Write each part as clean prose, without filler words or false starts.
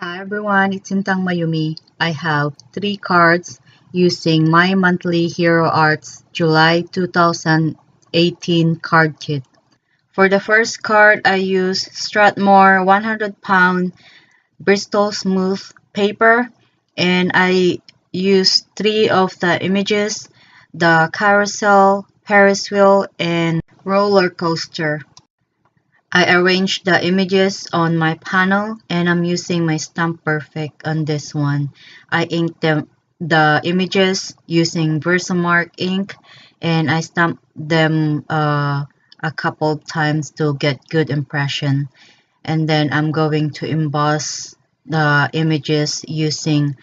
Hi everyone, it's Intang Mayumi. I have 3 cards using my monthly Hero Arts July 2018 card kit. For the first card, I use Strathmore 100-pound Bristol Smooth paper, and I use 3 of the images: the carousel, Ferris wheel, and roller coaster. I arranged the images on my panel, and I'm using my Stamp Perfect on this one. I inked the images using Versamark ink, and I stamped them a couple times to get good impression. And then I'm going to emboss the images using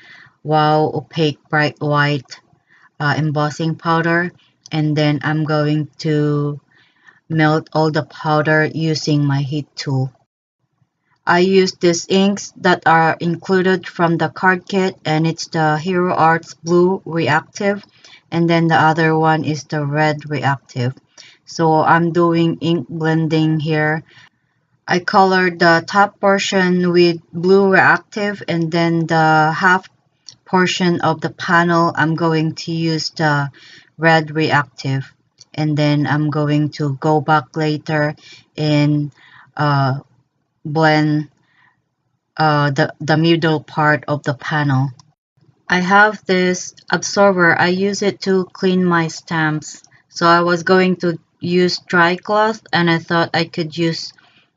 Wow Opaque Bright White embossing powder, and then I'm going to melt all the powder using my heat tool. I use these inks that are included from the card kit, and it's the Hero Arts Blue Reactive, and then the other one is the Red Reactive. So I'm doing ink blending here. I colored the top portion with Blue Reactive, and then the half portion of the panel I'm going to use the Red Reactive. And then I'm going to go back later and blend the middle part of the panel. I have this absorber. I use it to clean my stamps. So I was going to use dry cloth, and I thought I could use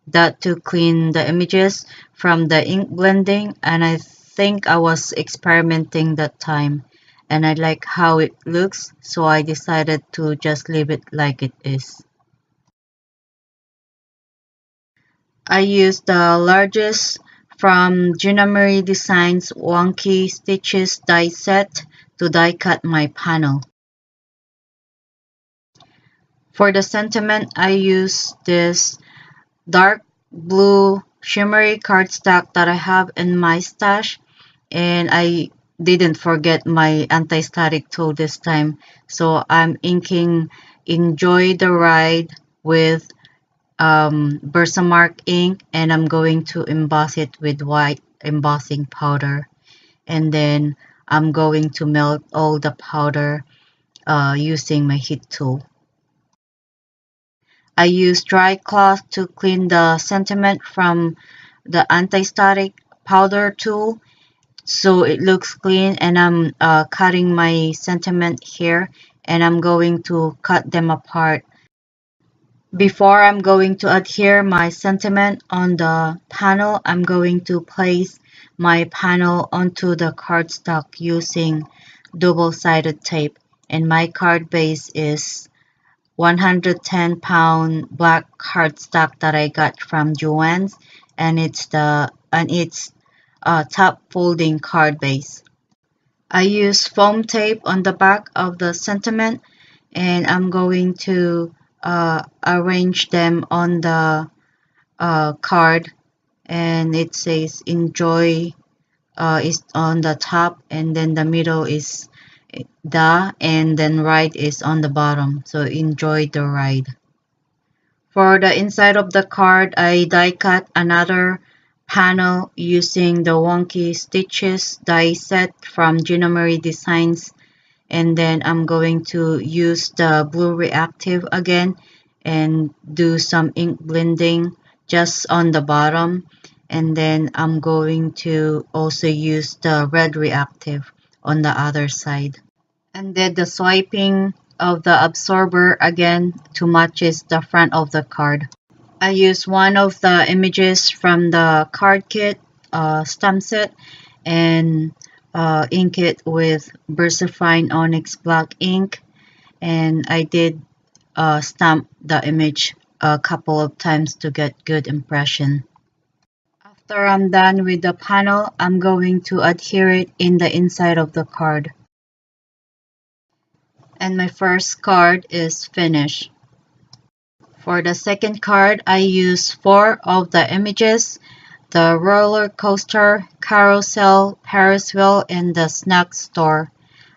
that to clean the images from the ink blending, and I think I was experimenting that time, and I like how it looks, so I decided to just leave it like it is. I used the largest from Gina Marie Designs Wonky Stitches die set to die cut my panel. For the sentiment, I used this dark blue shimmery cardstock that I have in my stash, and I didn't forget my anti-static tool this time, so I'm inking Enjoy the Ride with Versamark ink, and I'm going to emboss it with white embossing powder, and then I'm going to melt all the powder using my heat tool. I use dry cloth to clean the sentiment from the anti-static powder tool so it looks clean, and I'm cutting my sentiment here, and I'm going to cut them apart. Before I'm going to adhere my sentiment on the panel, I'm going to place my panel onto the cardstock using double-sided tape, and my card base is 110-pound black cardstock that I got from Joann's, and it's top folding card base. I use foam tape on the back of the sentiment, and I'm going to arrange them on the card, and it says enjoy is on the top, and then the middle is and then ride is on the bottom, so enjoy the ride. For the inside of the card, I die cut another panel using the Wonky Stitches die set from Gina Marie Designs, and then I'm going to use the Blue Reactive again and do some ink blending just on the bottom, and then I'm going to also use the Red Reactive on the other side. And then the swiping of the absorber again to matches the front of the card. I use one of the images from the card kit stamp set and ink it with VersaFine Onyx Black ink, and I did stamp the image a couple of times to get good impression. After I'm done with the panel, I'm going to adhere it in the inside of the card. And my first card is finished. For the second card, I use 4 of the images: the roller coaster, carousel, Ferris wheel, and the snack store.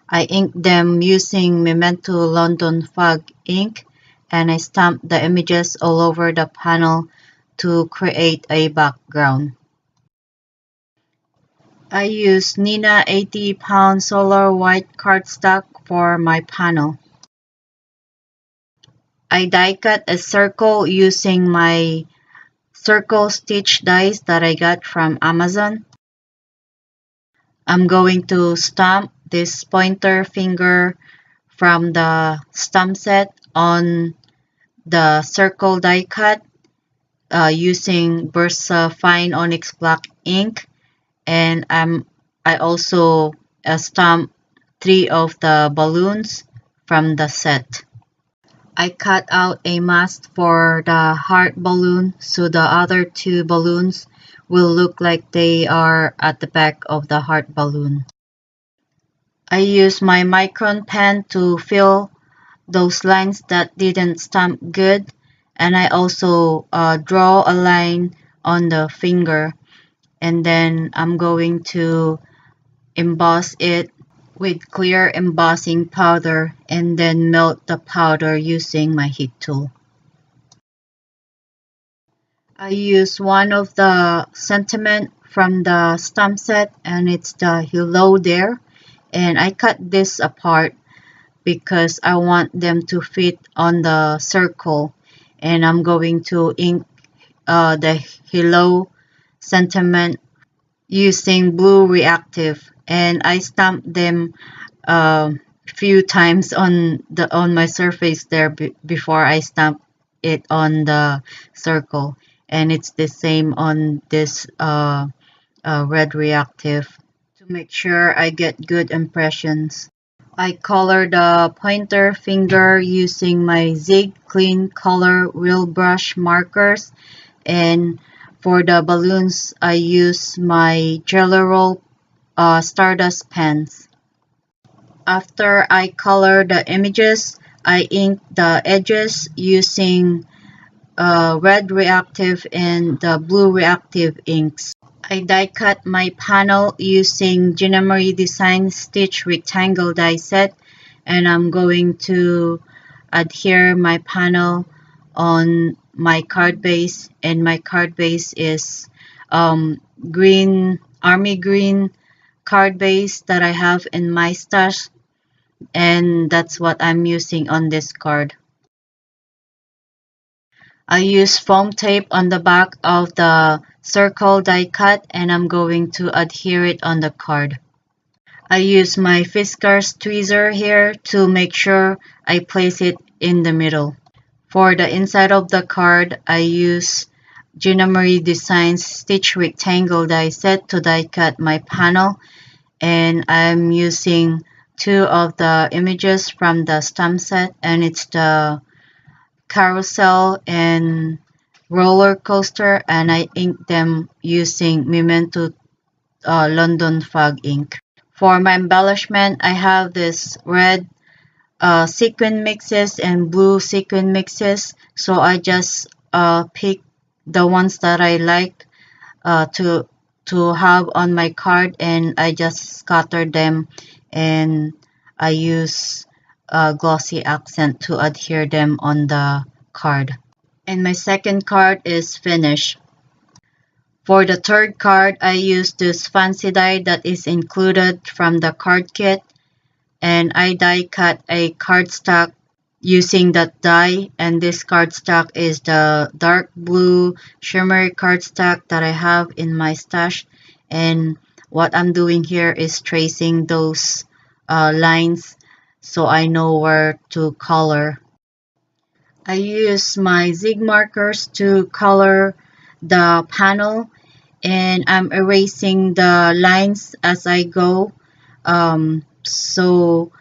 I inked them using Memento London Fog ink, and I stamped the images all over the panel to create a background. I use Nina 80-pound solar white cardstock for my panel. I die cut a circle using my circle stitch dies that I got from Amazon. I'm going to stamp this pointer finger from the stamp set on the circle die cut using Versa Fine Onyx Black ink, and I also stamped 3 of the balloons from the set. I cut out a mask for the heart balloon so the other 2 balloons will look like they are at the back of the heart balloon. I used my micron pen to fill those lines that didn't stamp good, and I also draw a line on the finger, and then I'm going to emboss it with clear embossing powder and then melt the powder using my heat tool. I use one of the sentiment from the stamp set, and it's the hello there, and I cut this apart because I want them to fit on the circle, and I'm going to ink the hello sentiment using blue reactive, and I stamped them a few times on my surface there before I stamp it on the circle, and it's the same on this red reactive to make sure I get good impressions. I color the pointer finger using my Zig Clean Color Wheel Brush markers, and for the balloons I use my Jelly Roll Stardust pens. After I color the images, I ink the edges using red reactive and the blue reactive inks. I die cut my panel using Gina Marie Design Stitch Rectangle die set, and I'm going to adhere my panel on my card base, and my card base is green, army green card base that I have in my stash, and that's what I'm using on this card. I use foam tape on the back of the circle die cut, and I'm going to adhere it on the card. I use my Fiskars tweezer here to make sure I place it in the middle. For the inside of the card, I use Gina Marie Designs Stitch Rectangle die set to die cut my panel, and I'm using 2 of the images from the stamp set, and it's the carousel and roller coaster, and I ink them using Memento London Fog ink. For my embellishment, I have this red sequin mixes and blue sequin mixes, so I just pick the ones that I like to have on my card, and I just scatter them, and I use glossy accent to adhere them on the card. And my second card is finished. For the third card, I use this fancy die that is included from the card kit, and I die cut a cardstock using that die, and this cardstock is the dark blue shimmery cardstock that I have in my stash, and what I'm doing here is tracing those lines so I know where to color. I use my Zig markers to color the panel, and I'm erasing the lines as I go, so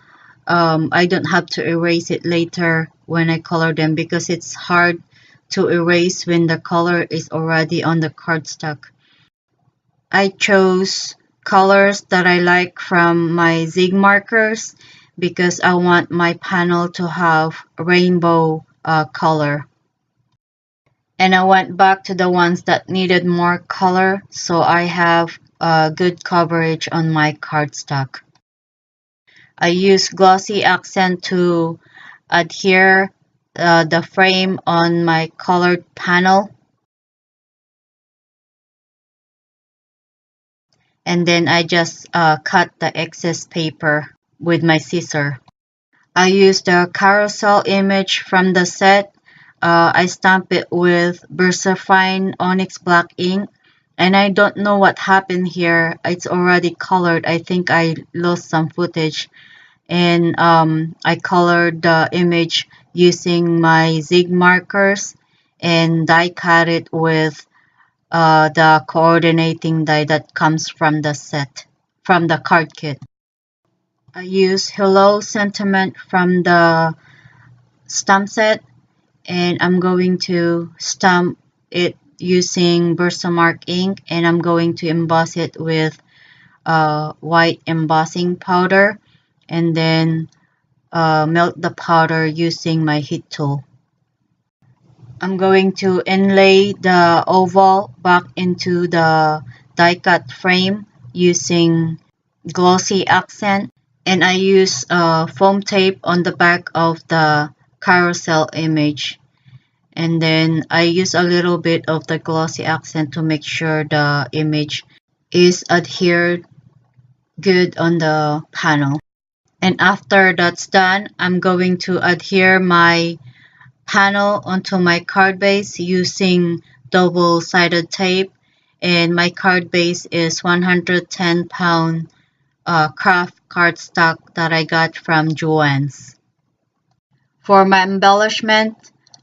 I don't have to erase it later when I color them, because it's hard to erase when the color is already on the cardstock. I chose colors that I like from my Zig markers because I want my panel to have rainbow color. And I went back to the ones that needed more color, so I have good coverage on my cardstock. I use glossy accent to adhere the frame on my colored panel. and then I just cut the excess paper with my scissor. I used the carousel image from the set. I stamped it with VersaFine Onyx Black ink, and I don't know what happened here. It's already colored. I think I lost some footage, and I colored the image using my Zig markers and die cut it with the coordinating die that comes from the set, from the card kit. I use Hello Sentiment from the stamp set, and I'm going to stamp it using Versamark ink, and I'm going to emboss it with white embossing powder, and then melt the powder using my heat tool. I'm going to inlay the oval back into the die cut frame using glossy accent, and I use foam tape on the back of the carousel image, and then I use a little bit of the glossy accent to make sure the image is adhered good on the panel. And after that's done, I'm going to adhere my panel onto my card base using double-sided tape, and my card base is 110-pound craft cardstock that I got from Joann's. For my embellishment,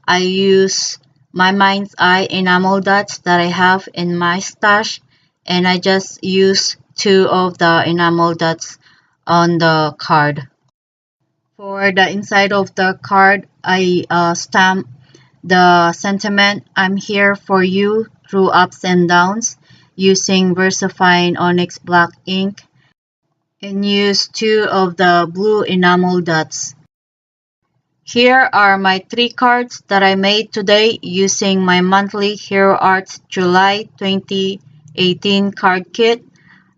I use my Mind's Eye enamel dots that I have in my stash, and I just use 2 of the enamel dots on the card. For the inside of the card, I stamp the sentiment, "I'm here for you through ups and downs," using VersaFine Onyx Black ink, and use 2 of the blue enamel dots. Here are my 3 cards that I made today using my monthly Hero Arts July 2018 card kit.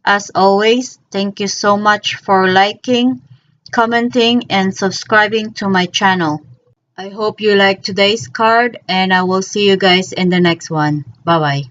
As always, thank you so much for liking, commenting, and subscribing to my channel. I hope you liked today's card, and I will see you guys in the next one. Bye bye.